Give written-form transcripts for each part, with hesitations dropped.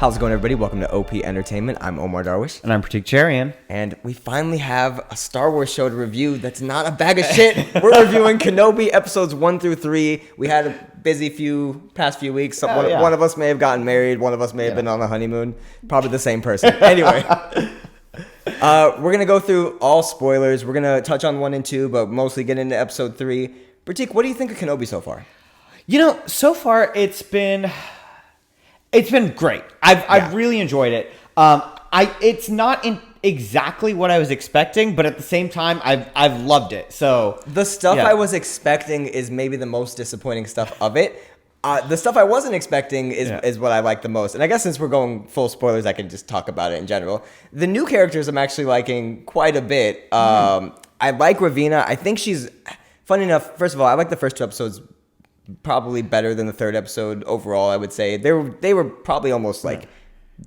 How's it going, everybody? Welcome to OP Entertainment. I'm Omar Darwish. And I'm Pratik Cherian. And we finally have a Star Wars show to review that's not a bag of shit. We're reviewing Kenobi episodes 1 through 3. We had a busy past few weeks. One of us may have gotten married. One of us may have been on a honeymoon. Probably the same person. Anyway. We're going to go through all spoilers. We're going to touch on 1 and 2, but mostly get into episode 3. Pratik, what do you think of Kenobi so far? You know, so far it's been great. I've really enjoyed it. It's not exactly what I was expecting, but at the same time, I've loved it. So the stuff I was expecting is maybe the most disappointing stuff of it. The stuff I wasn't expecting is what I like the most. And I guess since we're going full spoilers, I can just talk about it in general. The new characters I'm actually liking quite a bit. I like Ravina. I think she's, funny enough, first of all, I like the first 2 episodes probably better than the 3rd episode overall. I would say they were probably almost like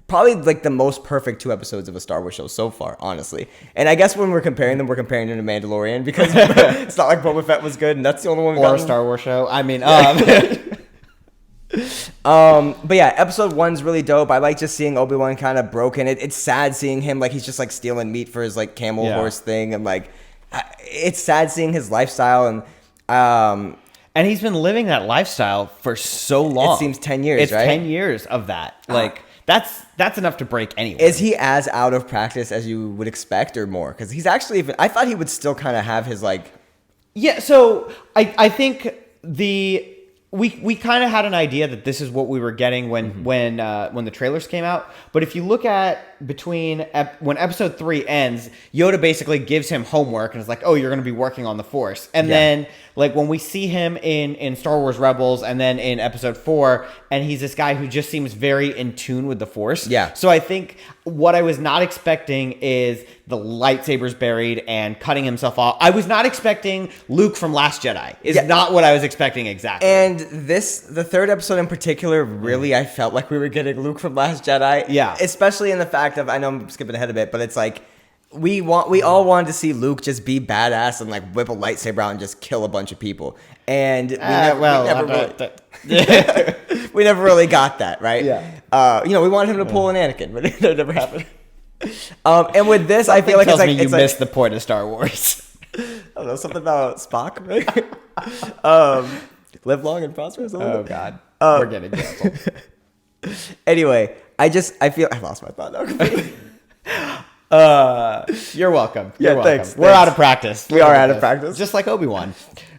the most perfect 2 episodes of a Star Wars show so far, honestly. And I guess when we're comparing them to Mandalorian, because it's not like Boba Fett was good and that's the only one or a Star Wars show. I mean, but yeah, episode 1's really dope. I like just seeing Obi-Wan kind of broken. It's sad seeing him like he's just like stealing meat for his like camel horse thing, and like it's sad seeing his lifestyle and he's been living that lifestyle for so long. It seems 10 years, it's right? 10 years of that. Like, that's enough to break anyone. Is he as out of practice as you would expect or more? Because he's actually I thought he would still kind of have his like... Yeah, so I think we kind of had an idea that this is what we were getting when the trailers came out. But if you look at when episode 3 ends, Yoda basically gives him homework and is like, "Oh, you're going to be working on the Force." And then like when we see him in Star Wars Rebels and then in episode 4, and he's this guy who just seems very in tune with the Force. Yeah. So I think what I was not expecting is the lightsabers buried and cutting himself off. I was not expecting Luke from Last Jedi. Is not what I was expecting exactly. And the 3rd episode in particular, really, I felt like we were getting Luke from Last Jedi. Yeah. Especially in the fact of, I know I'm skipping ahead a bit, but it's like, we all wanted to see Luke just be badass and like whip a lightsaber out and just kill a bunch of people. And we never really got that, right? Yeah. We wanted him to pull an Anakin, but it never happened. And with this, I feel like it's like you missed the point of Star Wars. I don't know, something about Spock, right? Live long and prosper. Oh God, we're getting canceled. Anyway, I feel I lost my thought now completely. You're welcome. Thanks. We're out of practice. We are out of practice, just like Obi-Wan.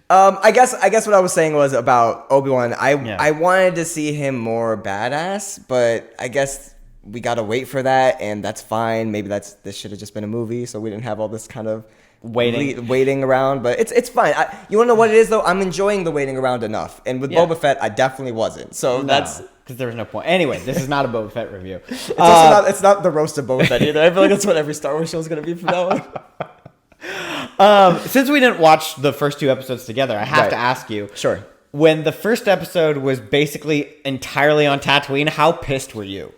I guess what I was saying was about Obi-Wan. I wanted to see him more badass, but I guess we gotta wait for that, and that's fine. Maybe this should have just been a movie, so we didn't have all this kind of waiting around. But it's fine. You wanna know what it is though? I'm enjoying the waiting around enough, and with Boba Fett, I definitely wasn't. So that's because there was no point. Anyway, this is not a Boba Fett review. It's not the roast of Boba Fett either. I feel like that's what every Star Wars show is gonna be from now on. Since we didn't watch the first 2 episodes together, I have to ask you. Sure. When the first episode was basically entirely on Tatooine, how pissed were you?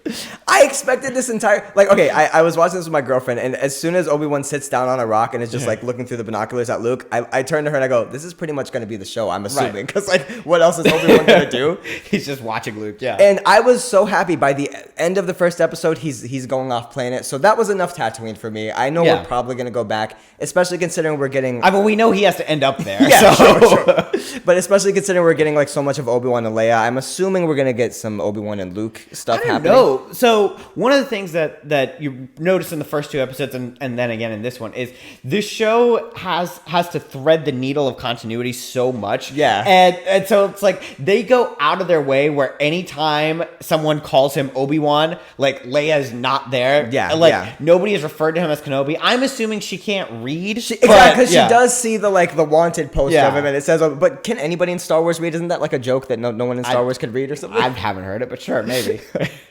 I expected this I was watching this with my girlfriend, and as soon as Obi-Wan sits down on a rock and is just like looking through the binoculars at Luke, I turn to her and I go, "This is pretty much going to be the show, I'm assuming." Because what else is Obi-Wan going to do? He's just watching Luke, And I was so happy by the end of the first episode, he's going off planet. So that was enough Tatooine for me. I know we're probably going to go back, especially considering we're getting... I mean, we know he has to end up there. Sure. But especially considering we're getting like so much of Obi-Wan and Leia, I'm assuming we're gonna get some Obi-Wan and Luke stuff happening. No. So one of the things that you notice in the first 2 episodes and then again in this one is this show has to thread the needle of continuity so much. Yeah. And so it's like they go out of their way where anytime someone calls him Obi-Wan, like Leia is not there. Yeah. Nobody has referred to him as Kenobi. I'm assuming she can't read. Exactly, because she does see the wanted poster of him, and it says, but can anybody in Star Wars read? Isn't that like a joke that no one in Star Wars could read or something? I haven't heard it, but sure, maybe.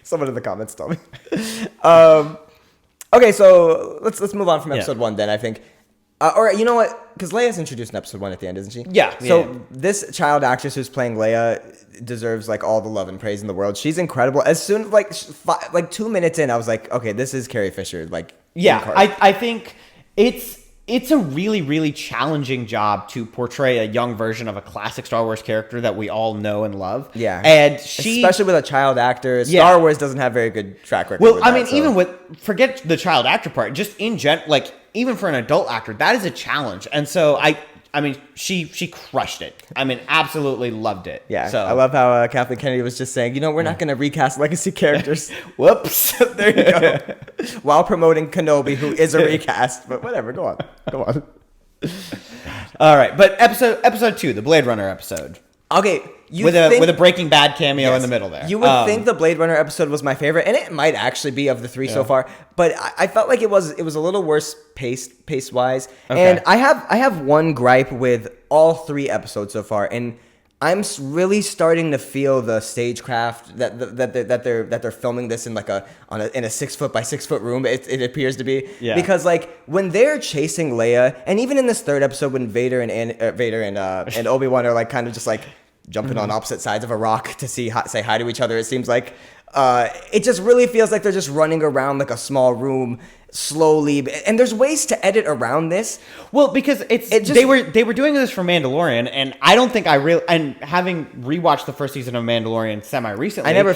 Someone in the comments tell me. Okay, so let's move on from episode 1 then, I think. Or you know what? Because Leia's introduced in episode 1 at the end, isn't she? Yeah. So this child actress who's playing Leia deserves all the love and praise in the world. She's incredible. As soon as 2 minutes in, I was like, okay, this is Carrie Fisher. I think it's it's a really, really challenging job to portray a young version of a classic Star Wars character that we all know and love. Yeah. And especially with a child actor. Star Wars doesn't have very good track record. Well, I mean, even forget the child actor part, just in like, even for an adult actor, that is a challenge. And so I mean, she crushed it. I mean, absolutely loved it. Yeah. So I love how Kathleen Kennedy was just saying, we're not going to recast legacy characters. Whoops. There you go. While promoting Kenobi, who is a recast. But whatever. Go on. All right. But episode 2, the Blade Runner episode. Okay. With a Breaking Bad cameo in the middle there. You would think the Blade Runner episode was my favorite, and it might actually be of the 3 so far. But I felt like it was a little worse pace wise. Okay. And I have one gripe with all 3 episodes so far, and I'm really starting to feel the stagecraft that they're filming this in like in a 6 foot by 6 foot room. It appears to be because like when they're chasing Leia, and even in this 3rd episode when Vader and Obi-Wan are like kind of just like jumping on opposite sides of a rock to say hi to each other. It seems like it just really feels like they're just running around like a small room slowly, and there's ways to edit around this. Well, because they were doing this for Mandalorian, and I don't think and having rewatched the first season of Mandalorian semi recently, I never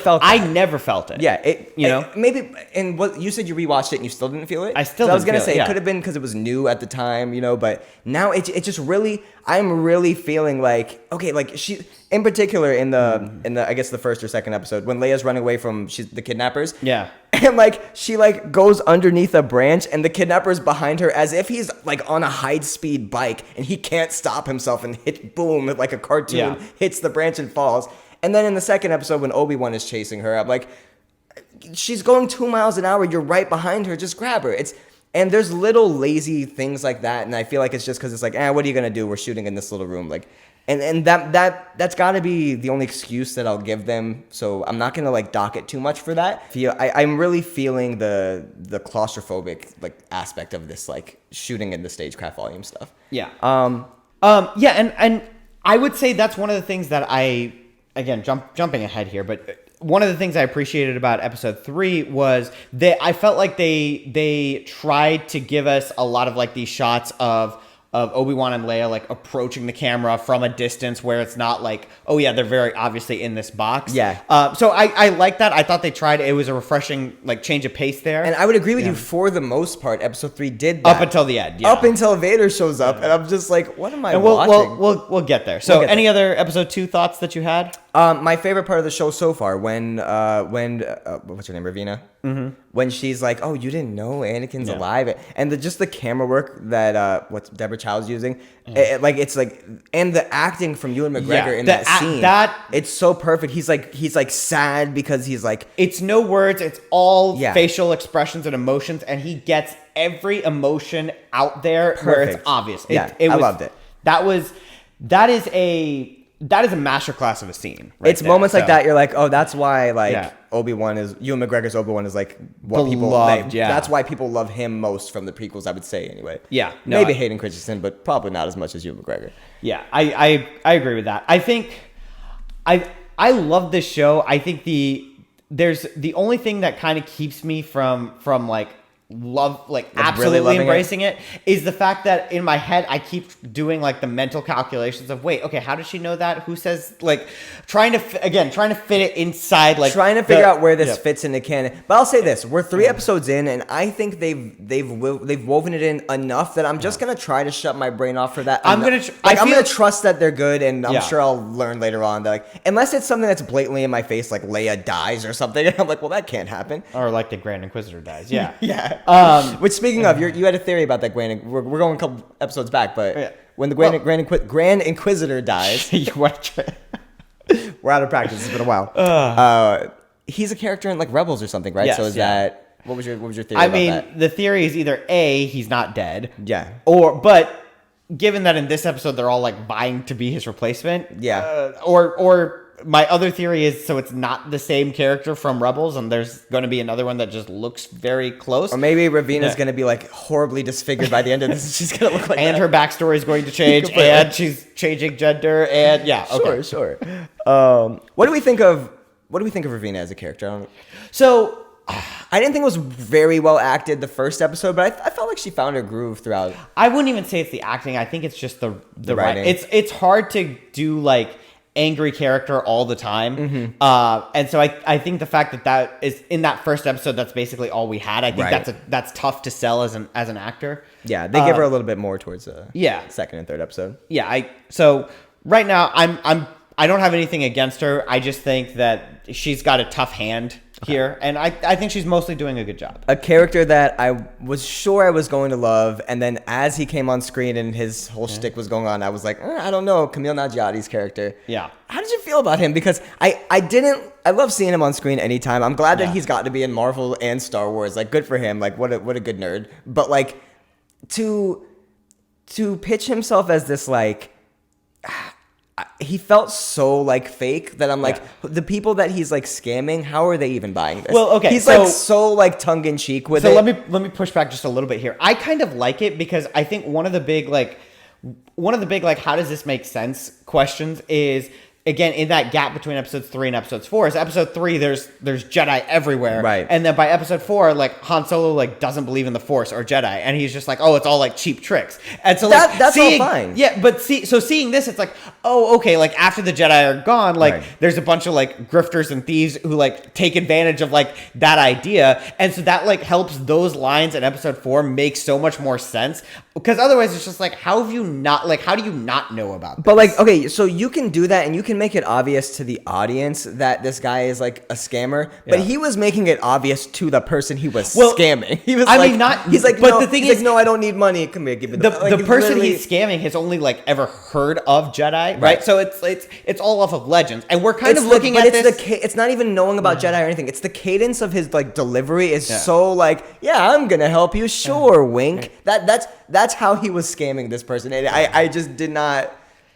felt it. Yeah, maybe. And what you said, you rewatched it and you still didn't feel it. I was gonna say it could have been because it was new at the time, but now it just really, I'm really feeling like, okay, like she, in particular in the I guess the 1st or 2nd episode when Leia's running away from the kidnappers. Yeah. And like she like goes underneath a branch and the kidnapper's behind her as if he's like on a high-speed bike and he can't stop himself and boom, like a cartoon, hits the branch and falls. And then in the 2nd episode when Obi-Wan is chasing her, I'm like, she's going 2 miles an hour, you're right behind her, just grab her. And there's little lazy things like that, and I feel like it's just because it's like, what are you gonna do? We're shooting in this little room, like, and that's got to be the only excuse that I'll give them. So I'm not gonna like dock it too much for that. I'm really feeling the claustrophobic like aspect of this like shooting in the stagecraft volume stuff. Yeah. And I would say that's one of the things that jumping ahead here, but one of the things I appreciated about episode 3 was that I felt like they tried to give us a lot of like these shots of Obi-Wan and Leia like approaching the camera from a distance where it's not like, oh yeah, they're very obviously in this box. Yeah. So I like that. I thought they tried. It was a refreshing like change of pace there. And I would agree with you for the most part. Episode 3 did that. Up until the end. Yeah. Up until Vader shows up, and I'm just like, what am I watching? We'll get there. So any other episode 2 thoughts that you had? My favorite part of the show so far when what's her name, Ravina? Mm-hmm. When she's like, "Oh, you didn't know Anakin's alive," and just the camera work that what's Deborah Chow's using, it's like, and the acting from Ewan McGregor in that scene, it's so perfect. He's like sad because he's like, it's no words, it's all facial expressions and emotions, and he gets every emotion out there where it's obvious. I loved it. That is a masterclass of a scene. Right it's there. Moments like that you're like, oh, that's why Obi-Wan is Ewan McGregor's Obi-Wan is like what people love. That's why people love him most from the prequels, I would say anyway. Yeah, maybe Hayden Christensen, but probably not as much as Ewan McGregor. Yeah, I agree with that. I think I love this show. I think the only thing that kind of keeps me from like love, like absolutely really embracing it is the fact that in my head I keep doing like the mental calculations of wait, okay, how does she know that? Who says, like, trying to fit it inside, like trying to figure out where this fits into canon. But I'll say this: we're 3 episodes in, and I think they've woven it in enough that I'm just gonna try to shut my brain off for that. I'm gonna trust that they're good, and I'm sure I'll learn later on that, like, unless it's something that's blatantly in my face, like Leia dies or something, and I'm like, well, that can't happen. Or like the Grand Inquisitor dies. Yeah, yeah. Which, speaking of, you had a theory about that we're going a couple episodes back, but when the Grand Inquisitor dies, we're out of practice. It's been a while. He's a character in like Rebels or something, right? Yes, so is that what was your theory? About that? The theory is either A, he's not dead, but given that in this episode they're all like vying to be his replacement, or my other theory is, so it's not the same character from Rebels, and there's going to be another one that just looks very close. Or maybe Ravina's going to be like horribly disfigured by the end of this. She's going to look like and her backstory is going to change, and she's changing gender, and Sure. What do we think of Ravina as a character? So I didn't think it was very well acted the first episode, but I felt like she found her groove throughout. I wouldn't even say it's the acting. I think it's just the writing. It's hard to do like angry character all the time. And so I think the fact that is in that first episode, that's basically all we had. I think that's tough to sell as an actor. Yeah, they give her a little bit more towards the second and third episode. Yeah, so right now I don't have anything against her. I just think that she's got a tough hand here, and I think she's mostly doing a good job. A character that I was sure I was going to love, and then as he came on screen and his whole shtick was going on, I was like, I don't know, Kumail Nanjiani's character. Yeah. How did you feel about him? Because I love seeing him on screen anytime. I'm glad that he's got to be in Marvel and Star Wars. Like, good for him. Like, what a good nerd. But like, to pitch himself as this like. He felt so like fake that I'm like, the people that he's like scamming, how are they even buying this? Well, okay, he's like so like tongue in cheek with it. So let me push back just a little bit here. I kind of like it because I think one of the big like how does this make sense questions is, again, in that gap between episodes 3 and episodes 4, is episode 3 there's Jedi everywhere, right? And then by episode 4, like Han Solo like doesn't believe in the Force or Jedi, and he's just like, oh, it's all like cheap tricks. And so like that's all fine. Yeah, but seeing this, it's like, oh, okay, like after the Jedi are gone, like there's a bunch of like grifters and thieves who like take advantage of like that idea, and so that like helps those lines in episode 4 make so much more sense. Because otherwise, it's just like, how do you not know about this? But like, okay, so you can do that, and you can make it obvious to the audience that this guy is like a scammer. But he was making it obvious to the person he was scamming. He was He's like, but no, the thing is, no, I don't need money. Come here, give me the person he's scamming has only like ever heard of Jedi, right? So it's all off of legends, and we're kind of looking at this. It's not even knowing about Jedi or anything. It's the cadence of his like delivery is so like, I'm gonna help you, sure, wink. That's how he was scamming this person, and I just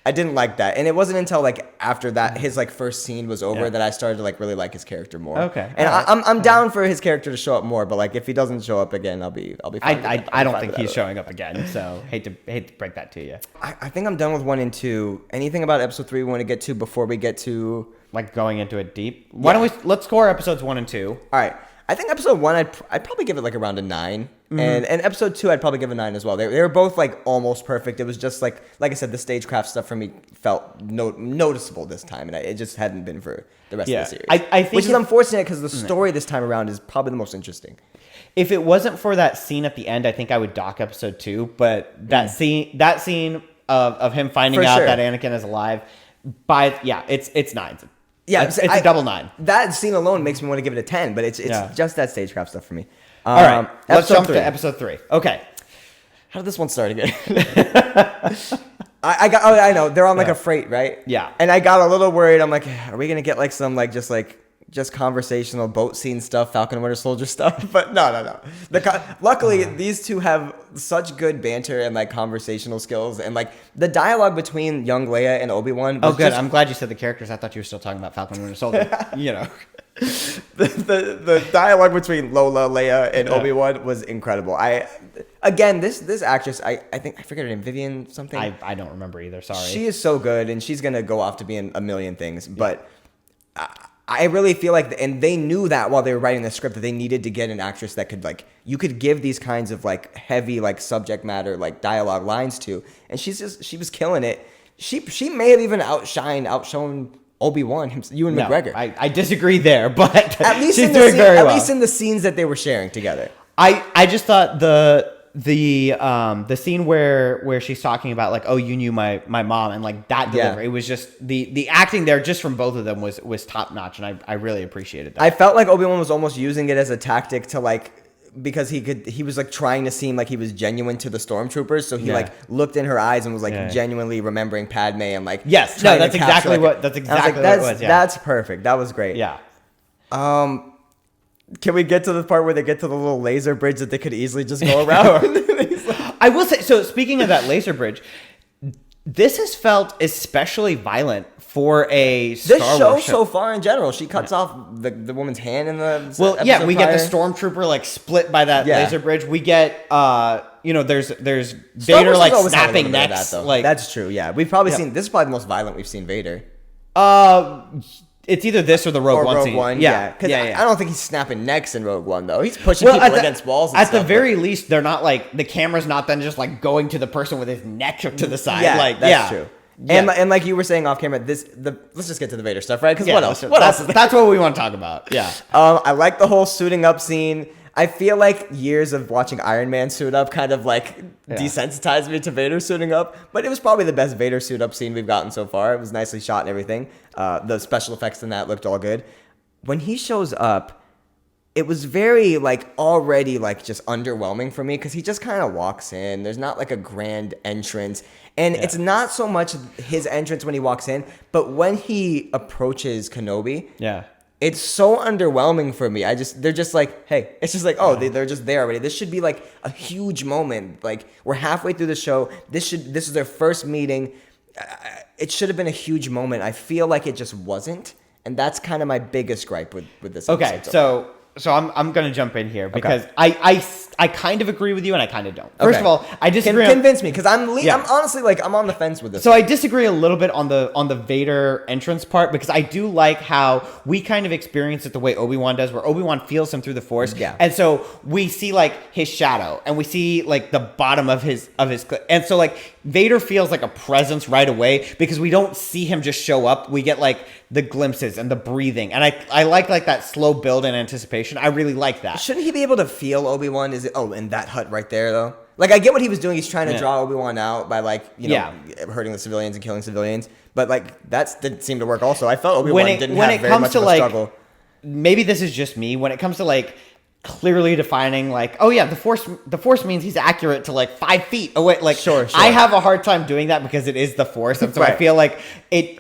I didn't like that. And it wasn't until like after that his like first scene was over that I started to like really like his character more. Okay. And I'm down for his character to show up more, but like if he doesn't show up again, I'll be fine. I don't think he's showing up again, so hate to break that to you. I think I'm done with 1 and 2. Anything about episode 3 we want to get to before we get to like going into it deep? Why don't let's score episodes 1 and 2. All right. I think episode 1, I'd probably give it like around a 9, and episode 2, I'd probably give a 9 as well. They were both like almost perfect. It was just like I said, the stagecraft stuff for me felt noticeable this time, and it just hadn't been for the rest of the series. I think which is unfortunate because the story this time around is probably the most interesting. If it wasn't for that scene at the end, I think I would dock episode 2. But that scene of him finding out that Anakin is alive, it's 9. Yeah, it's a double 9. That scene alone makes me want to give it a 10, but it's just that stagecraft stuff for me. All right, let's jump to episode 3. Okay. How did this one start again? I know they're on like a freight, right? Yeah. And I got a little worried. I'm like, are we gonna get like some just conversational boat scene stuff, Falcon and Winter Soldier stuff? But no. Luckily, these two have such good banter and like conversational skills, and like the dialogue between young Leia and Obi-Wan. Oh, good. I'm glad you said the characters. I thought you were still talking about Falcon and Winter Soldier. You know. The dialogue between Lola, Leia, and Obi-Wan was incredible. This actress, I think I forget her name, Vivian something. I don't remember either. Sorry. She is so good, and she's gonna go off to be in a million things. But I really feel like, and they knew that while they were writing the script, that they needed to get an actress that could like, you could give these kinds of like heavy like subject matter like dialogue lines to, and she was killing it. She may have even outshone Obi-Wan, Ewan McGregor. I disagree there, but at least she's doing very well. At least in the scenes that they were sharing together. I just thought the scene where she's talking about like, oh, you knew my mom, and like that delivery, it was just the acting there just from both of them was top notch, and I really appreciated that. I felt like Obi-Wan was almost using it as a tactic to like, because he was like trying to seem like he was genuine to the stormtroopers, so he like looked in her eyes and was like genuinely remembering Padme and like that's exactly what it was. Yeah. That's perfect. That was great. Yeah. Can we get to the part where they get to the little laser bridge that they could easily just go around? I will say, so speaking of that laser bridge, this has felt especially violent for a Star Wars show. So far in general. She cuts off the woman's hand in the we get the stormtrooper like split by that laser bridge. We get there's Vader like snapping necks. That's true. Yeah, we've probably seen, this is probably the most violent we've seen Vader. It's either this or the Rogue One scene. Yeah, because I don't think he's snapping necks in Rogue One though. He's pushing people against walls. And at stuff, the very least, they're not like the camera's not then just like going to the person with his neck to the side. Yeah, like that's true. Yeah. And like you were saying off camera, let's just get to the Vader stuff, right? Because what else? That's what we want to talk about. Yeah. I like the whole suiting up scene. I feel like years of watching Iron Man suit up kind of like desensitized me to Vader suiting up, but it was probably the best Vader suit up scene we've gotten so far. It was nicely shot and everything. The special effects in that looked all good. When he shows up, it was very like already like just underwhelming for me because he just kind of walks in. There's not like a grand entrance. And it's not so much his entrance when he walks in, but when he approaches Kenobi. Yeah. It's so underwhelming for me. They're just like, hey, it's just like, they're just there already. This should be like a huge moment. Like we're halfway through the show. This is their first meeting. It should have been a huge moment. I feel like it just wasn't, and that's kind of my biggest gripe with this. Okay, so I'm gonna jump in here because I kind of agree with you and I kind of don't. First of all, I disagree. Convince me because I'm honestly like I'm on the fence with this. So I disagree a little bit on the Vader entrance part because I do like how we kind of experience it the way Obi-Wan does, where Obi-Wan feels him through the Force. Yeah. And so we see like his shadow and we see like the bottom of his and so like Vader feels like a presence right away because we don't see him just show up. We get like the glimpses and the breathing, and I like that slow build and anticipation. I really like that. Shouldn't he be able to feel Obi-Wan? Is it in that hut right there though? Like I get what he was doing. He's trying to draw Obi-Wan out by like hurting the civilians and killing civilians, but like that didn't seem to work. Also, I felt Obi-Wan didn't have very much of a struggle. Maybe this is just me. When it comes to like clearly defining like, oh yeah, the force means he's accurate to like 5 feet away. Like sure. I have a hard time doing that because it is the Force, and so I feel like it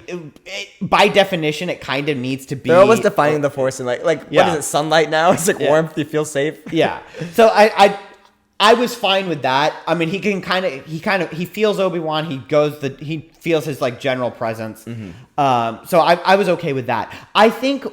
by definition it kind of needs to be. They're always defining the Force in like what is it? Sunlight now? It's like warmth. You feel safe. Yeah. So I was fine with that. I mean, he feels Obi-Wan. He feels his like general presence. Mm-hmm. So I was okay with that. I think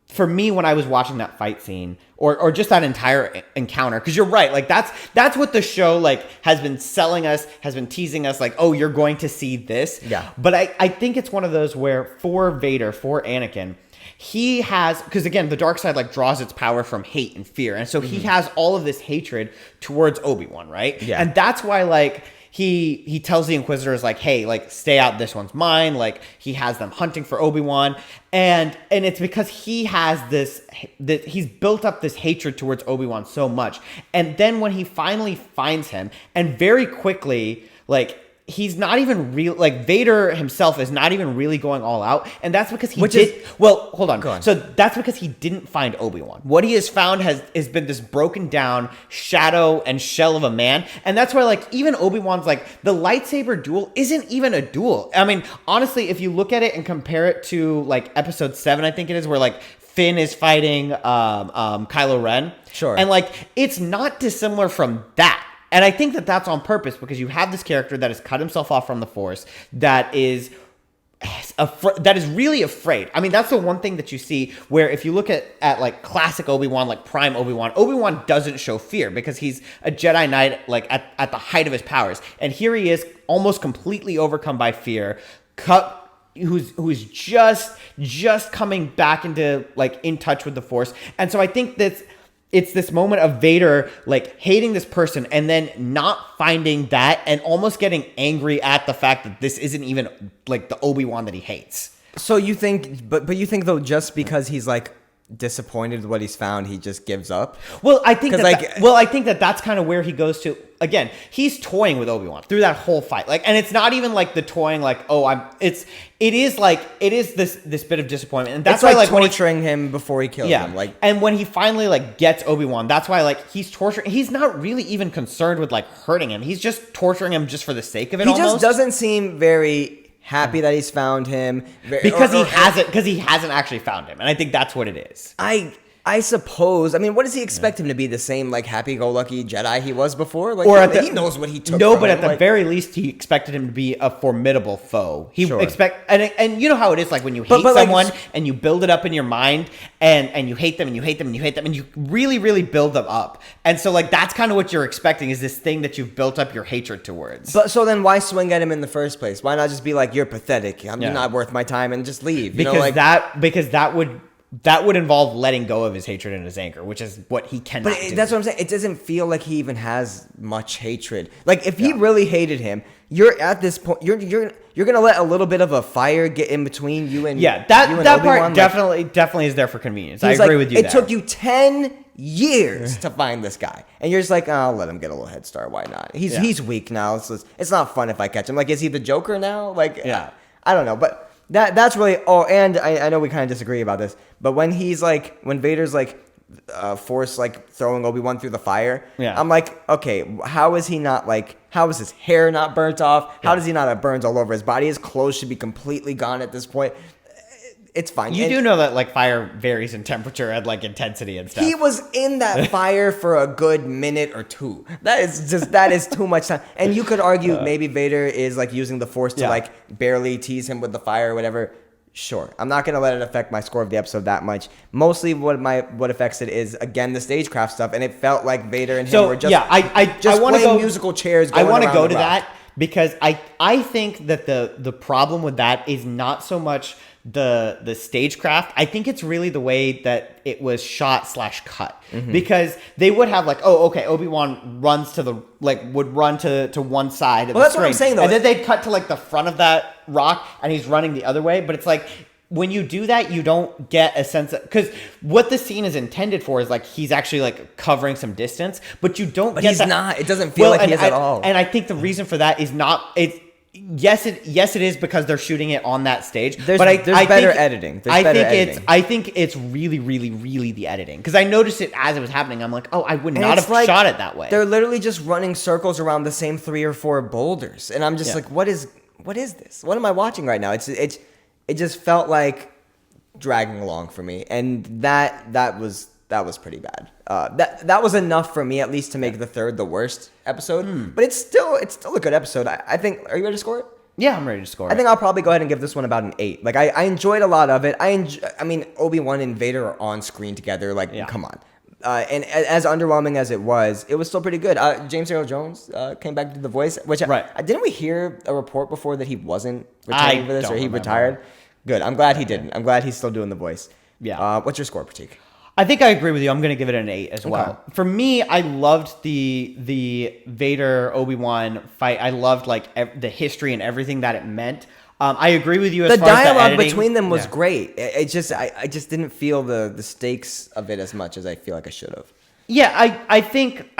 for me, when I was watching that fight scene or just that entire encounter, because you're right, like that's what the show like has been selling us, has been teasing us, like, oh, you're going to see this. Yeah. But I think it's one of those where for Vader, for Anakin, he has, because again, the dark side like draws its power from hate and fear, and so he has all of this hatred towards Obi-Wan, right? Yeah. And that's why like he tells the Inquisitors like, hey, like stay out, this one's mine. Like he has them hunting for Obi-Wan, and it's because he has he's built up this hatred towards Obi-Wan so much, and then when he finally finds him, and very quickly like. He's not even real. Like Vader himself is not even really going all out, and that's because hold on. Go on. So that's because he didn't find Obi-Wan. What he has found has been this broken down shadow and shell of a man, and that's why like even Obi-Wan's like the lightsaber duel isn't even a duel. I mean, honestly, if you look at it and compare it to like Episode 7, I think it is, where like Finn is fighting Kylo Ren. Sure. And like it's not dissimilar from that. And I think that that's on purpose because you have this character that has cut himself off from the Force that is really afraid. I mean, that's the one thing that you see where if you look at like classic Obi-Wan, like prime Obi-Wan doesn't show fear because he's a Jedi Knight like at the height of his powers. And here he is almost completely overcome by fear, who's just coming back into like in touch with the Force. And so I think that it's this moment of Vader like hating this person and then not finding that and almost getting angry at the fact that this isn't even like the Obi-Wan that he hates. So you think, but you think though, just because he's like disappointed with what he's found, he just gives up? Well, I think I think that's kind of where he goes to. Again, he's toying with Obi-Wan through that whole fight. Like, and it's not even like the toying like, oh, it is this bit of disappointment. And that's it's why like torturing him before he kills him. Like, and when he finally like gets Obi-Wan, that's why like he's torturing. He's not really even concerned with like hurting him. He's just torturing him just for the sake of it. He just doesn't seem very happy that he's found him because he hasn't actually found him, and I think that's what it is. I suppose. I mean, what does he expect him to be? The same like happy-go-lucky Jedi he was before? Like, Or he knows what he took. No, from but him. at the Like, very least, he expected him to be a formidable foe. He Sure. and you know how it is, like when you hate but, like, someone and you build it up in your mind, and you hate them and you hate them and you hate them and you really, really build them up. And so like that's kind of what you're expecting, is this thing that you've built up your hatred towards. But so then why swing at him in the first place? Why not just be like, you're pathetic, you're not worth my time, and just leave? You know, like, that would involve letting go of his hatred and his anger, which is what he cannot do. That's what I'm saying. It doesn't feel like he even has much hatred. Like if he really hated him, you're at this point. You're gonna let a little bit of a fire get in between you and that Obi-Wan? part definitely is there for convenience. I He's agree like, with you. It took you 10 years to find this guy, and you're just like, oh, I'll let him get a little head start. Why not? He's weak now. It's not fun if I catch him. Like, is he the Joker now? Like, I don't know, but. That's really and I know we kind of disagree about this, but when Vader's like force like throwing Obi-Wan through the fire, I'm like, okay, how is his hair not burnt off? How does he not have burns all over his body? His clothes should be completely gone at this point. It's fine. You do know that like fire varies in temperature and like intensity and stuff. He was in that fire for a good minute or two. That is too much time. And you could argue maybe Vader is like using the Force to like barely tease him with the fire or whatever. Sure, I'm not gonna let it affect my score of the episode that much. Mostly, what affects it is again the stagecraft stuff, and it felt like Vader and him were just I want to playing go musical chairs. I want to go to route. that because I think that the problem with that is not so much the stagecraft. I think it's really the way that it was shot / cut, because they would have like, oh, okay, Obi-Wan runs would run to one side of the that's screen, what I'm saying, though. And then they'd cut to like the front of that rock and he's running the other way. But it's like, when you do that, you don't get a sense of, because what the scene is intended for is like he's actually like covering some distance, but you don't get he's that. not. It doesn't feel like he is at all. And I think the reason for that is not it. Yes, it is because they're shooting it on that stage. There's better editing. I think it's really, really, really the editing, because I noticed it as it was happening. I'm like, oh, I would not have shot it that way. They're literally just running circles around the same 3 or 4 boulders, and I'm just like, what is this? What am I watching right now? It just felt like dragging along for me, and that was pretty bad. That was enough for me, at least, to make the third the worst episode. But it's still a good episode. I think. Are you ready to score it? Yeah, I'm ready to score it. I think I'll probably go ahead and give this one about an 8. Like I enjoyed a lot of it. I mean, Obi-Wan and Vader are on screen together. Like, come on. And as underwhelming as it was still pretty good. James Earl Jones came back to the voice, which didn't we hear a report before that he wasn't returning for this, or he retired? Good. I'm glad he didn't. I'm glad he's still doing the voice. Yeah. What's your score, Pratik? I think I agree with you. I'm going to give it an 8 as well. Okay. For me, I loved the Vader Obi-Wan fight. I loved like the history and everything that it meant. I agree with you as far as the dialogue editing. between them was great. I just didn't feel the stakes of it as much as I feel like I should have. Yeah, I think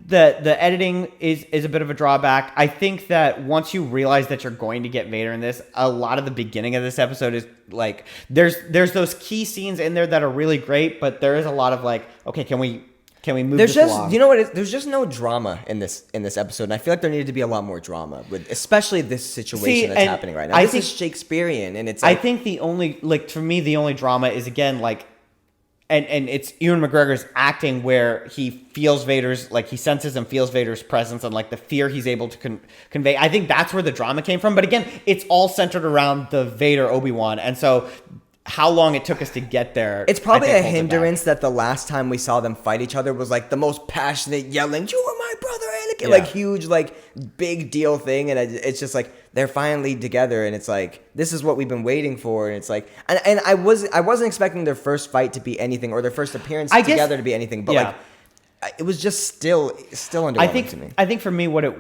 that the editing is a bit of a drawback. I think that once you realize that you're going to get Vader in this, a lot of the beginning of this episode is like there's those key scenes in there that are really great, but there is a lot of like, okay, can we move this along? You know what? There's just no drama in this episode, and I feel like there needed to be a lot more drama with, especially this situation that's happening right now. This is Shakespearean, and it's. I think the only for me the only drama is again like. And it's Ewan McGregor's acting where he feels Vader's, like he senses and feels Vader's presence and like the fear he's able to convey. I think that's where the drama came from. But again, it's all centered around the Vader Obi-Wan. And so how long it took us to get there. It's probably a hindrance that the last time we saw them fight each other was like the most passionate yelling, "You are my brother, Anakin!" Like huge, like big deal thing. And it's just like they're finally together, and it's like this is what we've been waiting for. And it's like, and I wasn't expecting their first fight to be anything, or their first appearance together to be anything. But like it was just still underwhelming to me. I think for me, what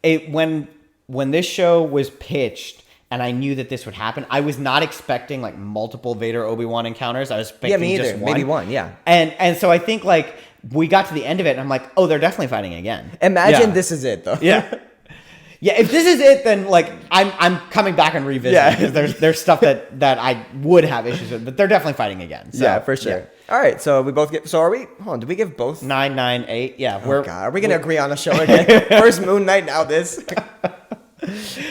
when this show was pitched. And I knew that this would happen. I was not expecting like multiple Vader Obi-Wan encounters. I was expecting just one. Maybe one, yeah. And so I think like we got to the end of it, and I'm like, oh, they're definitely fighting again. Imagine this is it though. Yeah. Yeah, if this is it, then like I'm coming back and revisiting because there's stuff that I would have issues with, but they're definitely fighting again. So, yeah, for sure. Yeah. All right, so we both get. So are we? Hold on, did we give both 9, 9, 8? Yeah. God, are we gonna agree on a show again? First Moon Knight, now this.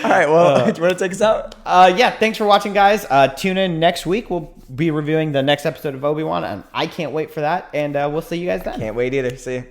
All right, well, do you want to take us out? Yeah, thanks for watching, guys. Tune in next week. We'll be reviewing the next episode of Obi Wan, and I can't wait for that. And we'll see you guys then. Can't wait either. See you.